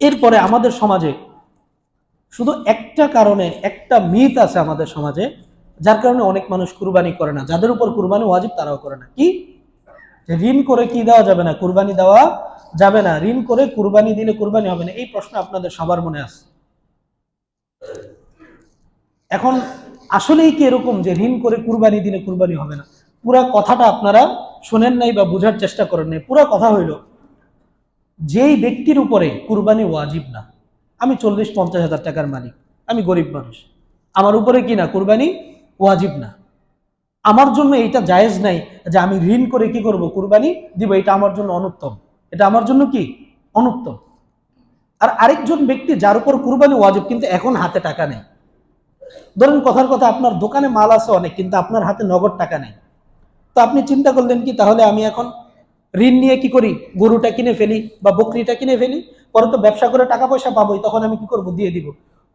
এরপরে আমাদের সমাজে শুধু একটা কারণে, একটা মিথ আছে আমাদের সমাজে, যার কারণে অনেক মানুষ কুরবানি করে না। যাদের উপর কুরবানি ওয়াজিব তারাও করে না। কি? ঋণ করে কি দেওয়া যাবে না? কুরবানি দেওয়া যাবে না। ঋণ করে কুরবানি দিলে কুরবানি হবে না, এই প্রশ্ন আপনাদের সবার মনে আছে। এখন আসলেই কি এরকম যে ঋণ করে কুরবানি দিলে কুরবানি হবে না? পুরা কথাটা আপনারা শোনেন নাই বা বোঝার চেষ্টা করেন নাই। পুরা কথা হইল, যেই ব্যক্তির উপরে কুরবানি ওয়াজিব না, আমি 40-50 হাজার টাকার মালিক, আমি গরিব মানুষ, আমার উপরে কি না কুরবানি ওয়াজিব না, আমার জন্য এটা জায়েজ নাই যে আমি ঋণ করে কি করব কুরবানি দিব, এটা আমার জন্য অনুত্তম, এটা আমার জন্য কি অনুত্তম। আর আরেকজন ব্যক্তি যার উপর কুরবানি ওয়াজিব কিন্তু এখন হাতে টাকা নেই, ধরেন কথার কথা আপনার দোকানে মাল আছে অনেক কিন্তু আপনার হাতে নগদ টাকা নেই, তো আপনি চিন্তা করলেন কি তাহলে আমি এখন ঋণ নিয়ে কি করি, গরুটা কিনে ফেলি বা বকরিটা কিনে ফেলি, পরে তো ব্যবসা করে টাকা পয়সা পাবোই, তখন আমি কি করব, দিয়ে দিব।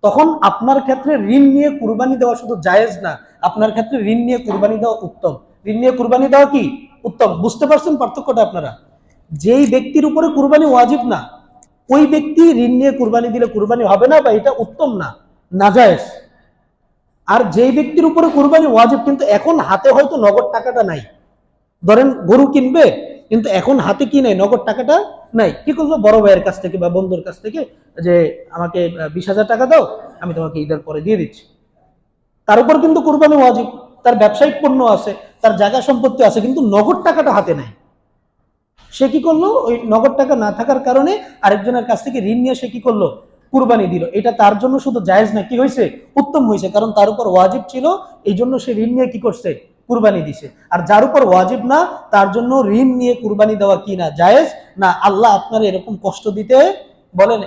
তখন আপনার ক্ষেত্রে ঋণ নিয়ে কুরবানি দেওয়া শুধু জায়েজ না, আপনার ক্ষেত্রে ঋণ নিয়ে কুরবানি দেওয়া উত্তম। ঋণ নিয়ে কুরবানি দেওয়া কি উত্তম, বুঝতে পারছেন পার্থক্যটা আপনারা? যেই ব্যক্তির উপরে কুরবানি ওয়াজিব না, ওই ব্যক্তি ঋণ নিয়ে কুরবানি দিলে কুরবানি হবে না বা এটা উত্তম না, নাজায়েজ। আর যেই ব্যক্তির উপরে কুরবানি ওয়াজিব কিন্তু এখন হাতে হয়তো নগদ টাকাটা নাই, ধরেন গরু কিনবে কিন্তু এখন হাতে কি নেই, নগদ টাকাটা নাই, কি করবো, বড় ভাইয়ের কাছ থেকে বা বন্ধুর কাছ থেকে যে আমাকে 20,000 টাকা দাও, আমি তোমাকে ঈদের পরে দিয়ে দিচ্ছি। তার উপর কিন্তু কুরবানি ওয়াজিব, তার ব্যবসায়িক পণ্য আছে, তার জায়গা সম্পত্তি আছে, কিন্তু নগদ টাকাটা হাতে নাই। সে কি করলো, ওই নগদ টাকা না থাকার কারণে আরেকজনের কাছ থেকে ঋণ নিয়ে সে কি করলো, কুরবানি দিল। এটা তার জন্য শুধু জায়েজ না, কি হয়েছে, উত্তম হয়েছে, কারণ তার উপর ওয়াজিব ছিল, এই জন্য সে ঋণ নিয়ে কি করছে, কুরবানি দিছে। আর যার উপর ওয়াজিব না, তার জন্য ঋণ নিয়ে কুরবানি দেওয়া কি না, জায়েজ না। আল্লাহ আপনার এরকম কষ্ট দিতে বলেন।